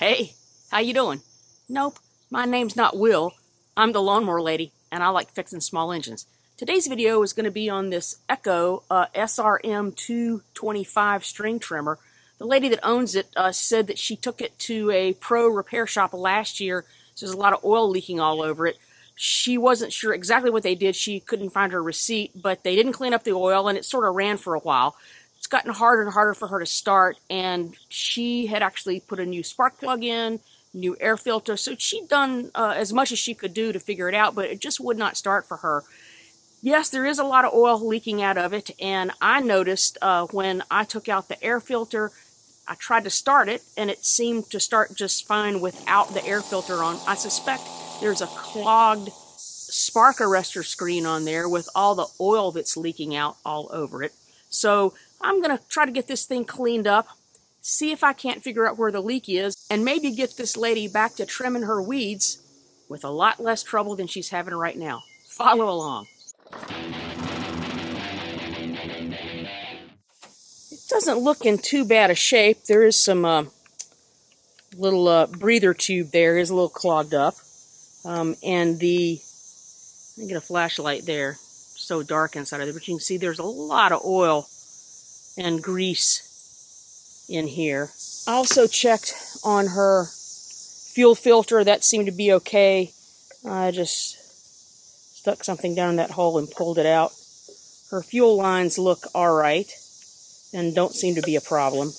Hey, how you doing? Nope, my name's not Will. I'm the lawnmower lady, and I like fixing small engines. Today's video is going to be on this Echo SRM 225 string trimmer. The lady that owns it said that she took it to a pro repair shop last year, so there's a lot of oil leaking all over it. She wasn't sure exactly what they did. She couldn't find her receipt, but they didn't clean up the oil, and it sort of ran for a while. It's gotten harder and harder for her to start, and she had actually put a new spark plug in, new air filter, so she'd done as much as she could do to figure it out, but it just would not start for her. Yes, there is a lot of oil leaking out of it, and I noticed when I took out the air filter, I tried to start it, and it seemed to start just fine without the air filter on. I suspect there's a clogged spark arrestor screen on there with all the oil that's leaking out all over it. So I'm going to try to get this thing cleaned up, see if I can't figure out where the leak is, and maybe get this lady back to trimming her weeds with a lot less trouble than she's having right now. Follow along. It doesn't look in too bad a shape. There is some little breather tube there is a little clogged up. And the, let me get a flashlight there, it's so dark inside of there, but you can see there's a lot of oil and grease in here. I also checked on her fuel filter. That seemed to be okay. I just stuck something down in that hole and pulled it out. Her fuel lines look alright and don't seem to be a problem.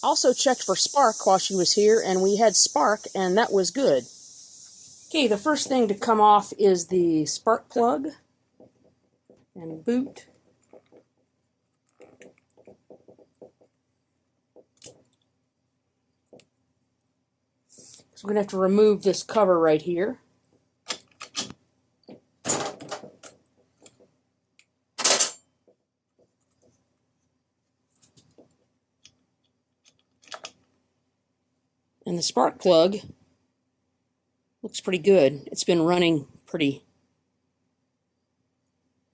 Also checked for spark while she was here, and we had spark, and that was good. Okay, the first thing to come off is the spark plug and boot. So we're going to have to remove this cover right here. And the spark plug looks pretty good. It's been running pretty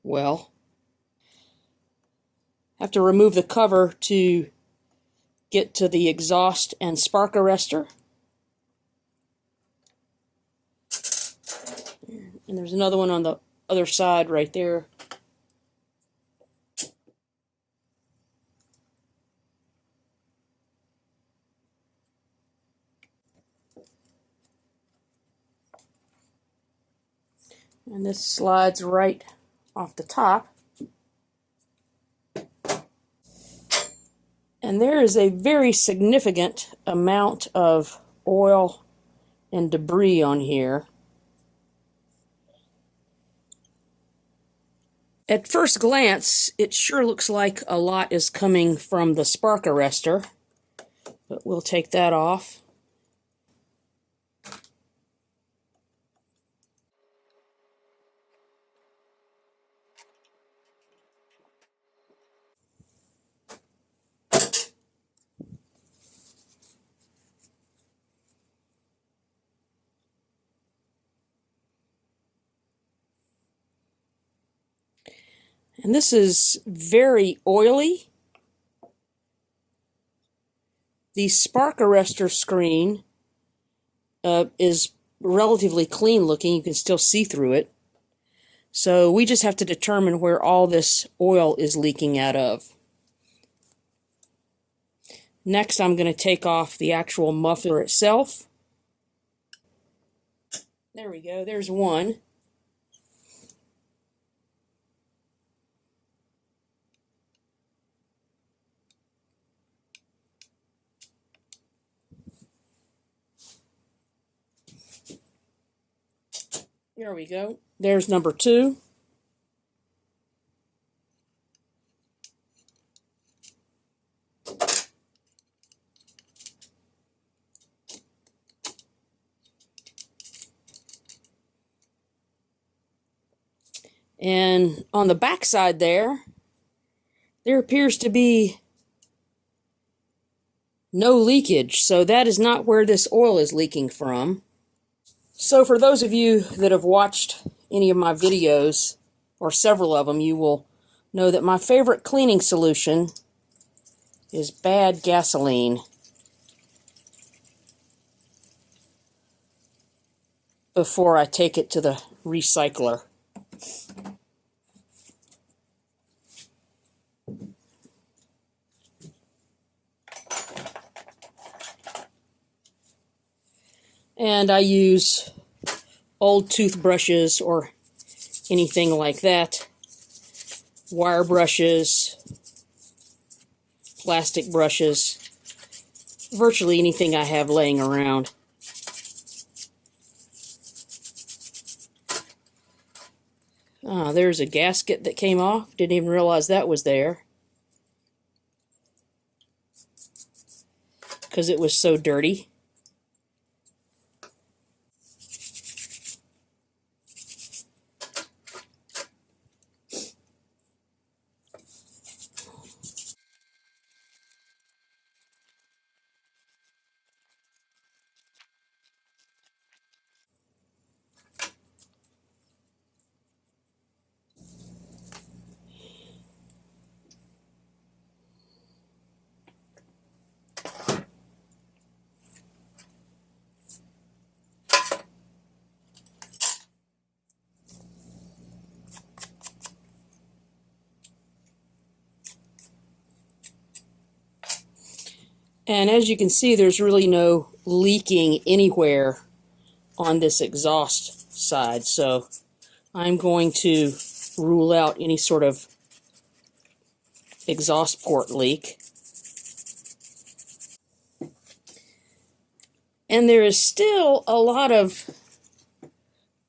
well. Have to remove the cover to get to the exhaust and spark arrestor. And there's another one on the other side right there. And this slides right off the top. And there is a very significant amount of oil and debris on here. At first glance, it sure looks like a lot is coming from the spark arrestor, but we'll take that off. And this is very oily. The spark arrestor screen is relatively clean looking. You can still see through it. So we just have to determine where all this oil is leaking out of. Next, I'm going to take off the actual muffler itself. There we go. There's one. There we go. There's number two. And on the back side there appears to be no leakage, so that is not where this oil is leaking from. So for those of you that have watched any of my videos, or several of them, you will know that my favorite cleaning solution is bad gasoline before I take it to the recycler. And I use old toothbrushes or anything like that, wire brushes, plastic brushes, virtually anything I have laying around. There's a gasket that came off. Didn't even realize that was there because it was so dirty. And as you can see, there's really no leaking anywhere on this exhaust side. So I'm going to rule out any sort of exhaust port leak. And there is still a lot of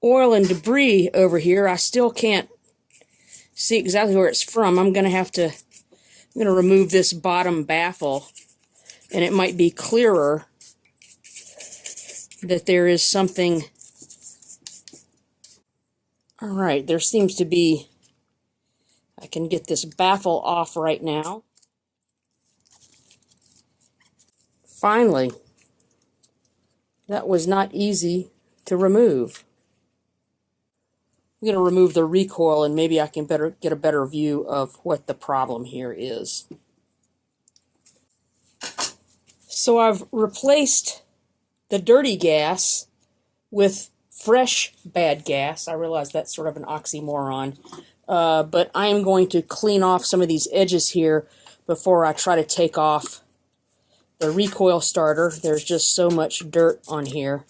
oil and debris over here. I still can't see exactly where it's from. I'm going to remove this bottom baffle, and it might be clearer that there is something. All right, there seems to be, I can get this baffle off right now. Finally, that was not easy to remove. I'm going to remove the recoil, and maybe I can get a better view of what the problem here is. So I've replaced the dirty gas with fresh bad gas. I realize that's sort of an oxymoron, but I am going to clean off some of these edges here before I try to take off the recoil starter. There's just so much dirt on here.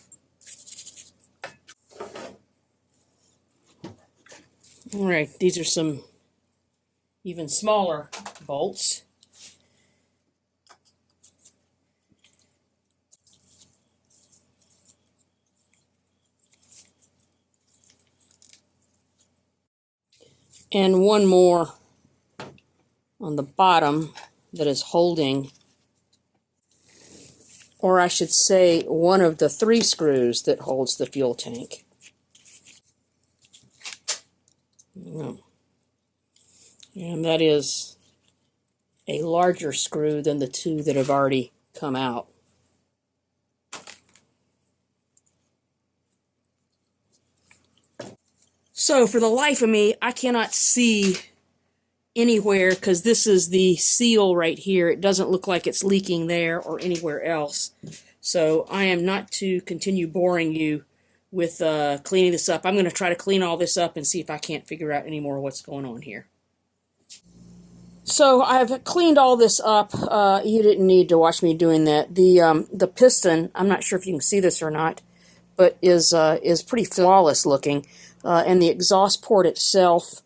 All right, these are some even smaller bolts. And one more on the bottom that is holding, or I should say, one of the 3 screws that holds the fuel tank. And that is a larger screw than the 2 that have already come out. So for the life of me, I cannot see anywhere because this is the seal right here. It doesn't look like it's leaking there or anywhere else. So I am not to continue boring you with cleaning this up. I'm going to try to clean all this up and see if I can't figure out any more what's going on here. So I've cleaned all this up. You didn't need to watch me doing that. The piston, I'm not sure if you can see this or not, but is pretty flawless looking. And the exhaust port itself,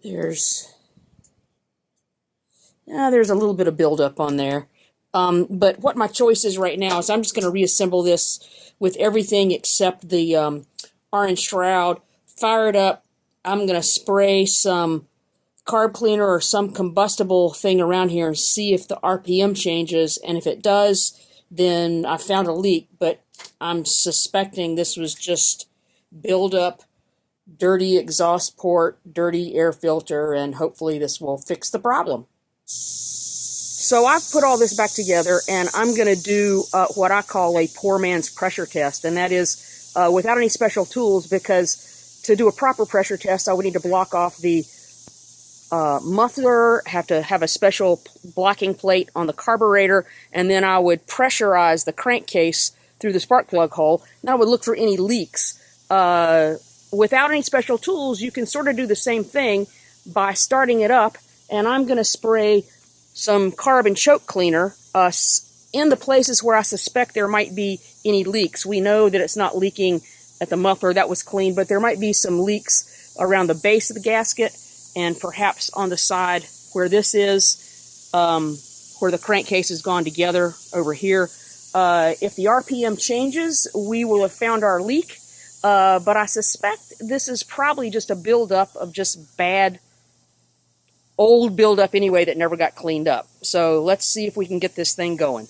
there's a little bit of buildup on there. But what my choice is right now is I'm just going to reassemble this with everything except the orange shroud, fire it up. I'm going to spray some carb cleaner or some combustible thing around here and see if the RPM changes. And if it does, then I found a leak. But I'm suspecting this was just buildup, dirty exhaust port, dirty air filter, and hopefully this will fix the problem. So I've put all this back together, and I'm going to do what I call a poor man's pressure test, and that is without any special tools, because to do a proper pressure test, I would need to block off the muffler, have to have a special blocking plate on the carburetor, and then I would pressurize the crankcase through the spark plug hole, and I would look for any leaks. Without any special tools, you can sort of do the same thing by starting it up, and I'm going to spray some carbon choke cleaner in the places where I suspect there might be any leaks. We know that it's not leaking at the muffler, that was clean, but there might be some leaks around the base of the gasket and perhaps on the side where this is, where the crankcase has gone together over here. If the RPM changes, we will have found our leak, but I suspect this is probably just a buildup of just bad, old buildup anyway that never got cleaned up. So let's see if we can get this thing going.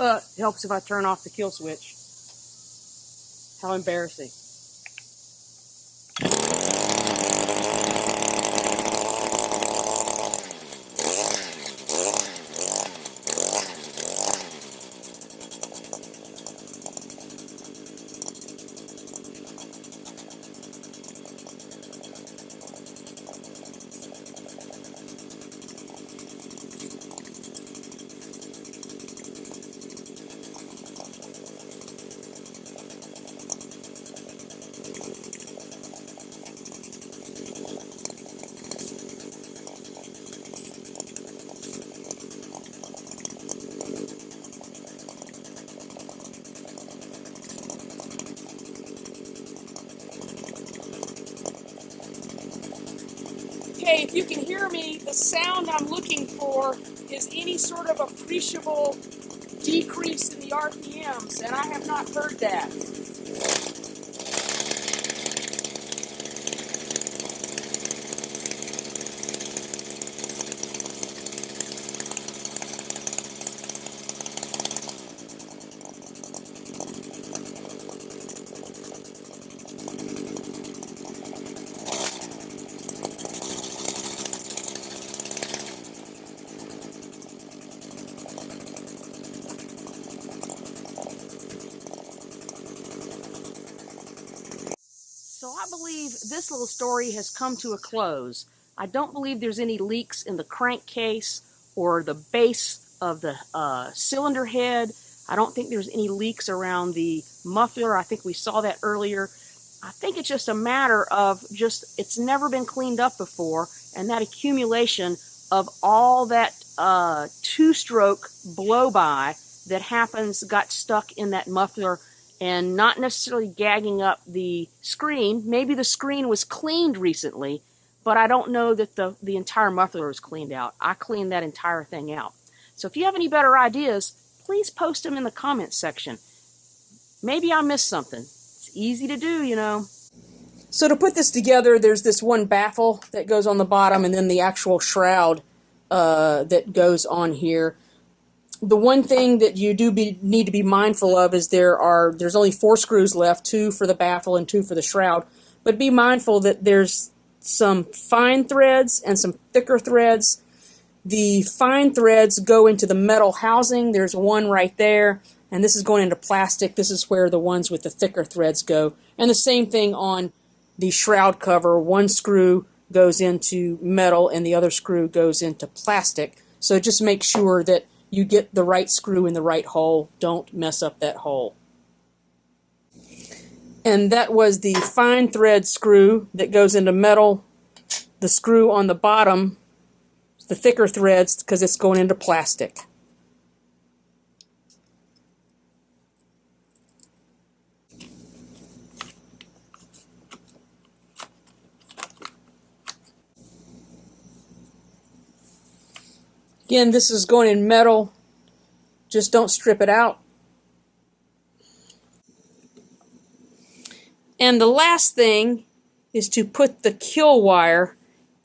Oh, it helps if I turn off the kill switch. How embarrassing. Okay, if you can hear me, the sound I'm looking for is any sort of appreciable decrease in the RPMs, and I have not heard that. So I believe this little story has come to a close. I don't believe there's any leaks in the crankcase or the base of the cylinder head. I don't think there's any leaks around the muffler. I think we saw that earlier. I think it's just a matter of it's never been cleaned up before, and that accumulation of all that two-stroke blow-by that got stuck in that muffler and not necessarily gagging up the screen. Maybe the screen was cleaned recently, but I don't know that the entire muffler was cleaned out. I cleaned that entire thing out. So if you have any better ideas, please post them in the comments section. Maybe I missed something. It's easy to do, you know. So to put this together, there's this one baffle that goes on the bottom and then the actual shroud that goes on here. The one thing that you need to be mindful of is there's only 4 screws left, 2 for the baffle and 2 for the shroud. But be mindful that there's some fine threads and some thicker threads. The fine threads go into the metal housing. There's one right there, and this is going into plastic. This is where the ones with the thicker threads go. And the same thing on the shroud cover. One screw goes into metal and the other screw goes into plastic. So just make sure that you get the right screw in the right hole. Don't mess up that hole. And that was the fine thread screw that goes into metal. The screw on the bottom, the thicker threads, because it's going into plastic. Again, this is going in metal. Just don't strip it out. And the last thing is to put the kill wire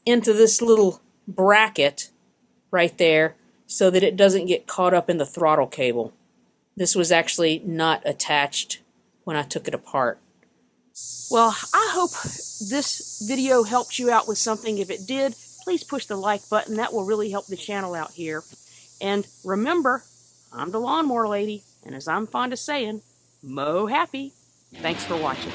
into this little bracket right there so that it doesn't get caught up in the throttle cable. This was actually not attached when I took it apart. Well, I hope this video helped you out with something. If it did, please push the like button. That will really help the channel out here. And remember, I'm the Lawnmower Lady, and as I'm fond of saying, mow happy. Thanks for watching.